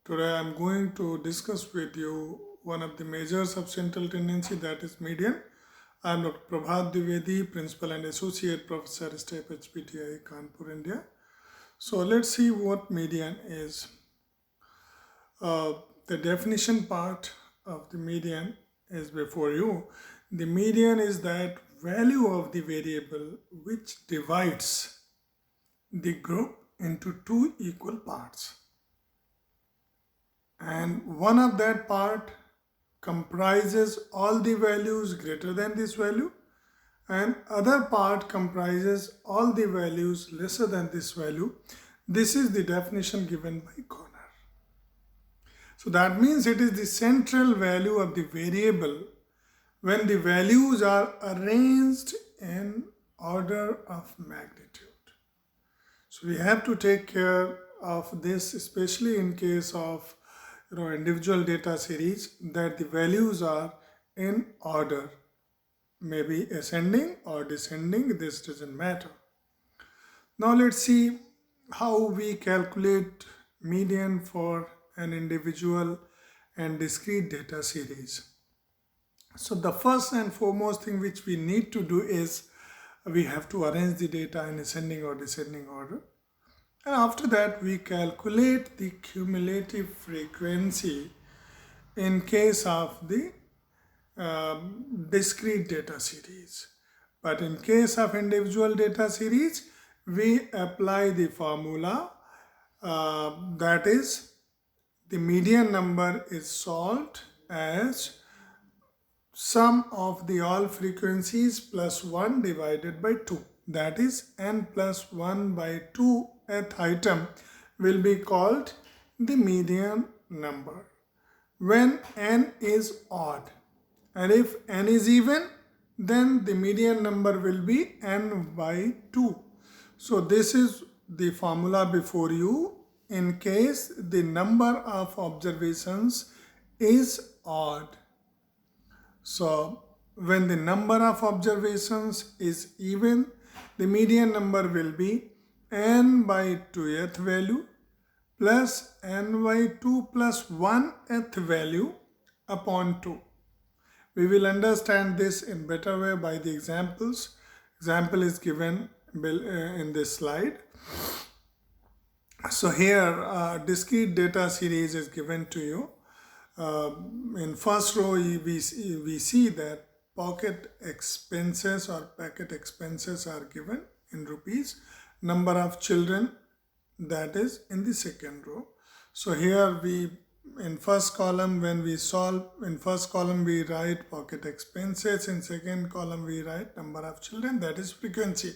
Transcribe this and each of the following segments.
Today I am going to discuss with you one of the major subcentral tendency, that is median. I am Dr. Prabhat Dwivedi, Principal and Associate Professor, STEP HPTI, Kanpur, India. So let's see what median is. The definition part of the median is before you. The median is that value of the variable which divides the group into two equal parts, and one of that part comprises all the values greater than this value, and other part comprises all the values lesser than this value. This is the definition given by Corner. So that means it is the central value of the variable when the values are arranged in order of magnitude. So we have to take care of this, especially in case of individual data series, that the values are in order, maybe ascending or descending, this doesn't matter. Now let's see how we calculate median for an individual and discrete data series. So the first and foremost thing which we need to do is we have to arrange the data in ascending or descending order. And after that, we calculate the cumulative frequency in case of the discrete data series. But in case of individual data series, we apply the formula, that is, the median number is solved as sum of the all frequencies plus 1 divided by 2. That is, n plus 1 by 2th item will be called the median number when n is odd, and if n is even, then the median number will be n by 2. So this is the formula before you in case the number of observations is odd. So when the number of observations is even, the median number will be n by 2th value plus n by 2 plus 1th value upon 2. We will understand this in better way by the examples. Example is given in this slide. So here discrete data series is given to you. In first row we see that pocket expenses or packet expenses are given in rupees. Number of children, that is in the second row. So here in first column, when we solve, in first column we write pocket expenses, in second column we write number of children, that is frequency.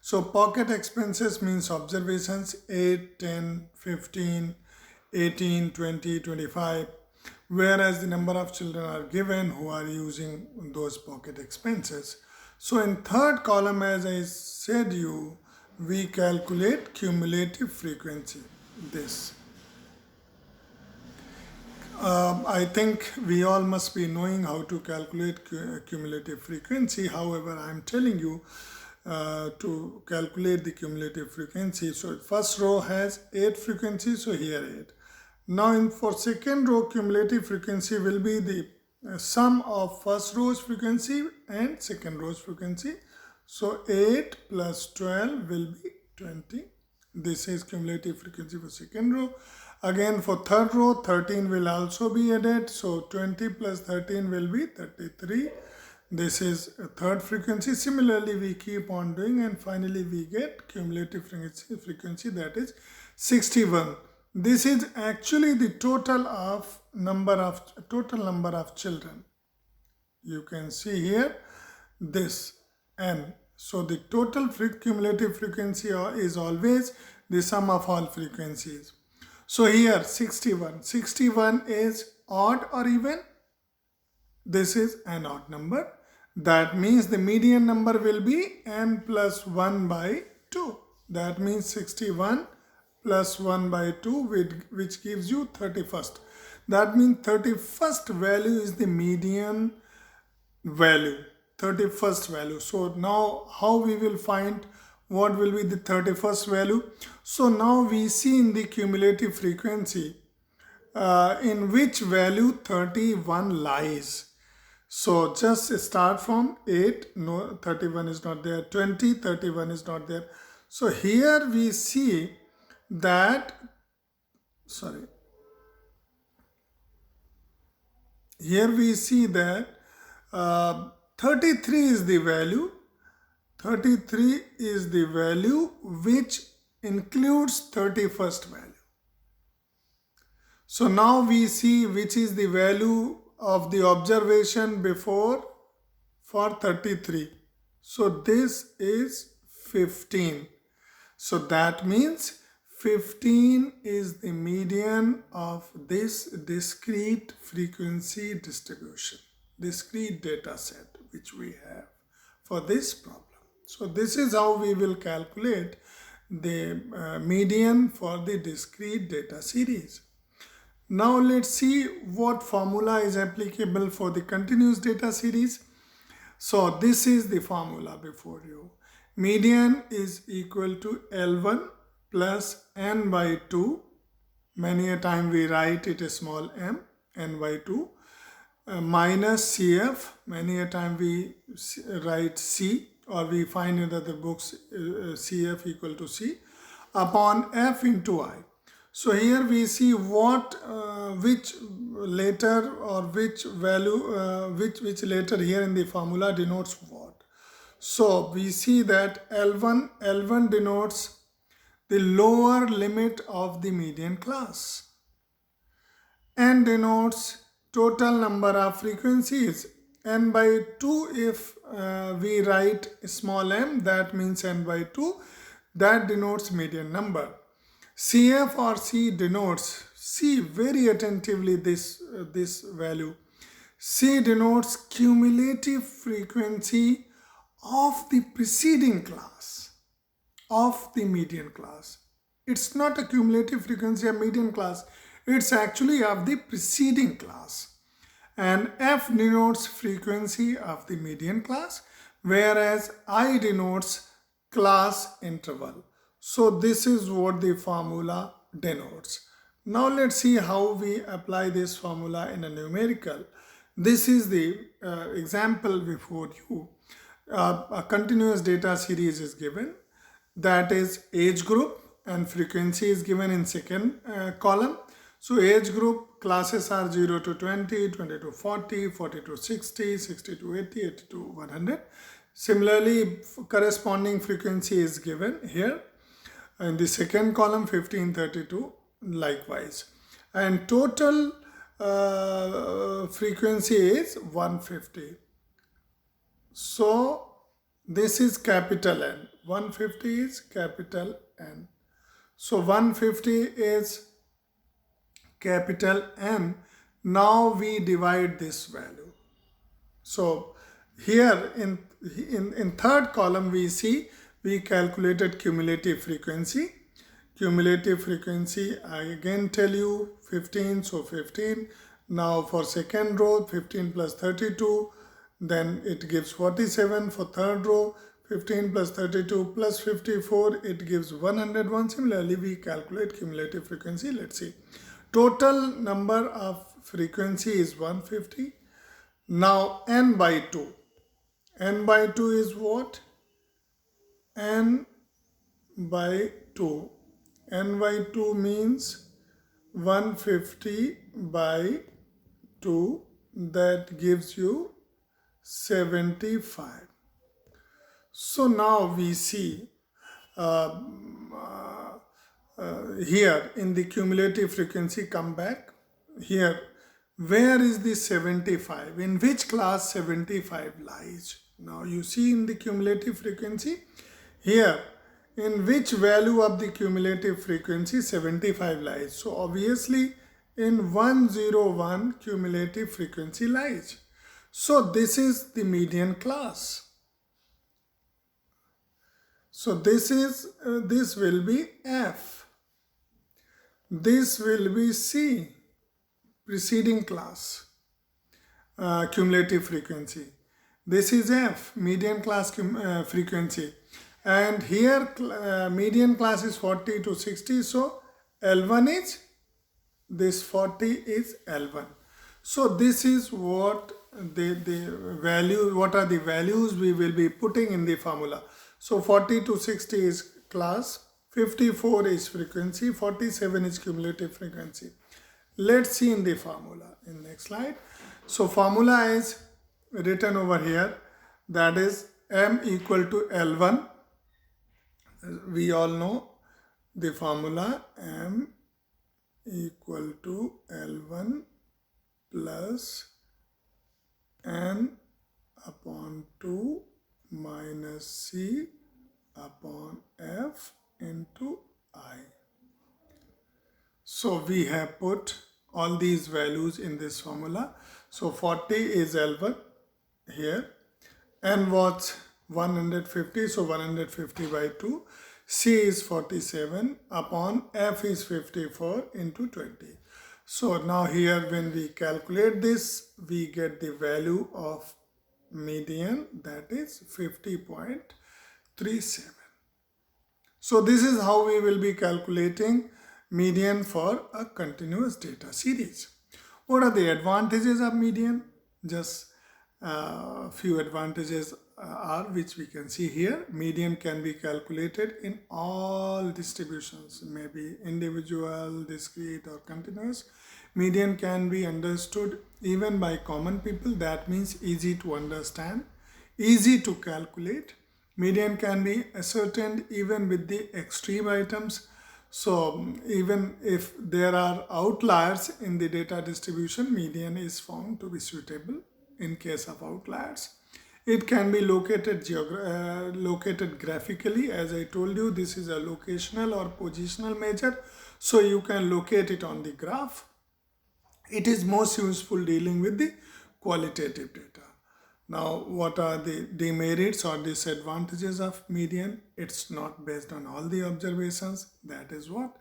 So pocket expenses means observations 8, 10, 15, 18, 20, 25, whereas the number of children are given who are using those pocket expenses. So in third column, as I said you, we calculate cumulative frequency, this. I think we all must be knowing how to calculate cumulative frequency. However, I am telling you to calculate the cumulative frequency. So first row has 8 frequencies, so here 8. Now for second row, cumulative frequency will be the sum of first row's frequency and second row's frequency. So 8 plus 12 will be 20. This is cumulative frequency for second row. Again for third row, 13 will also be added. So 20 plus 13 will be 33. This is a third frequency. Similarly, we keep on doing, and finally we get cumulative frequency, that is 61. This is actually the total number of children. You can see here this n. So the total cumulative frequency is always the sum of all frequencies. So here 61. 61 is odd or even? This is an odd number. That means the median number will be n plus 1 by 2. That means 61 plus 1 by 2, which gives you 31st. That means 31st value is the median value, 31st value. So now how we will find what will be the 31st value? So now we see in the cumulative frequency in which value 31 lies. So just start from 8, no, 31 is not there, 20, 31 is not there. So here we see that, here we see that 33 is the value. 33 is the value which includes 31st value. So now we see which is the value of the observation before for 33. So this is 15. So that means 15 is the median of this discrete frequency distribution, discrete data set which we have for this problem. So this is how we will calculate the median for the discrete data series. Now let's see what formula is applicable for the continuous data series. So this is the formula before you. Median is equal to L1 plus n by 2. Many a time we write it as small m, n by 2. Minus CF. Many a time we write C, or we find in the books CF equal to C upon F into I. So here we see what which letter or which value which letter here in the formula denotes what. So we see that L1 denotes the lower limit of the median class. N denotes total number of frequencies. N by 2, if we write small m, that means n by 2, that denotes median number. CF or C denotes, see very attentively this value. C denotes cumulative frequency of the preceding class, of the median class. It's not a cumulative frequency of median class, it's actually of the preceding class. And F denotes frequency of the median class, whereas I denotes class interval. So this is what the formula denotes. Now let's see how we apply this formula in a numerical. This is the example before you. A continuous data series is given, that is age group, and frequency is given in second column. So age group classes are 0 to 20, 20 to 40, 40 to 60, 60 to 80, 80 to 100. Similarly, corresponding frequency is given here. In the second column, 15, 32, likewise. And total frequency is 150. So this is capital N. 150 is capital N. So 150 is capital N. Now we divide this value. So here in third column we see we calculated cumulative frequency. Cumulative frequency, I again tell you 15, so 15. Now for second row, 15 plus 32, then it gives 47. For third row, 15 plus 32 plus 54, it gives 101. Similarly, we calculate cumulative frequency. Let's see. Total number of frequency is 150. Now n by 2. N by 2 is what? N by 2. N by 2 means 150 by 2, that gives you 75. So now we see here in the cumulative frequency, come back here. Where is the 75? In which class 75 lies? Now you see in the cumulative frequency here, in which value of the cumulative frequency 75 lies. So obviously in 101 cumulative frequency lies. So this is the median class. So this will be F. This will be C, preceding class, cumulative frequency. This is F, median class frequency. And here median class is 40 to 60, so L1 is this 40 is L1. So this is what the value, what are the values we will be putting in the formula. So 40 to 60 is class, 54 is frequency, 47 is cumulative frequency. Let's see in the formula in next slide. So formula is written over here, that is M equal to L1. We all know the formula, M equal to L1 plus N upon 2 minus C upon F into I. So we have put all these values in this formula. So 40 is L1 here, N was 150, so 150 by 2, C is 47 upon F is 54 into 20. So now here when we calculate this, we get the value of median, that is 50.37. So this is how we will be calculating median for a continuous data series. What are the advantages of median? Just a few advantages are which we can see here. Median can be calculated in all distributions, maybe individual, discrete or continuous. Median can be understood even by common people, that means easy to understand, easy to calculate. Median can be ascertained even with the extreme items. So even if there are outliers in the data distribution, median is found to be suitable in case of outliers. It can be located graphically. As I told you, this is a locational or positional measure, so you can locate it on the graph. It is most useful dealing with the qualitative data. Now, what are the demerits or disadvantages of median? It's not based on all the observations. That is what.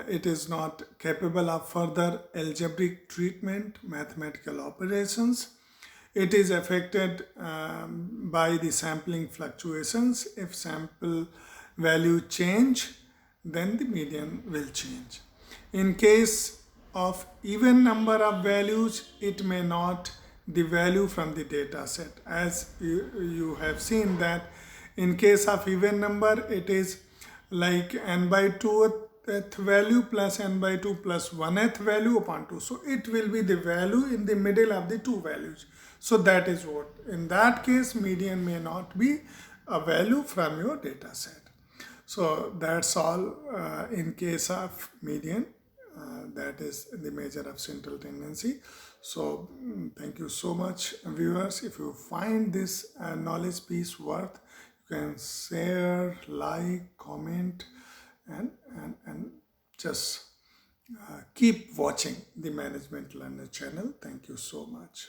It is not capable of further algebraic treatment, mathematical operations. It is affected by the sampling fluctuations. If sample value change, then the median will change. In case of even number of values, it may not the value from the data set. As you have seen that in case of even number, it is like n by 2th value plus n by 2 plus 1th value upon 2. So it will be the value in the middle of the two values. So that is what. In that case, median may not be a value from your data set. So that's all in case of median. That is the measure of central tendency. So thank you so much, viewers. If you find this knowledge piece worth, you can share, like, comment, and just keep watching the Management Learner channel. Thank you so much.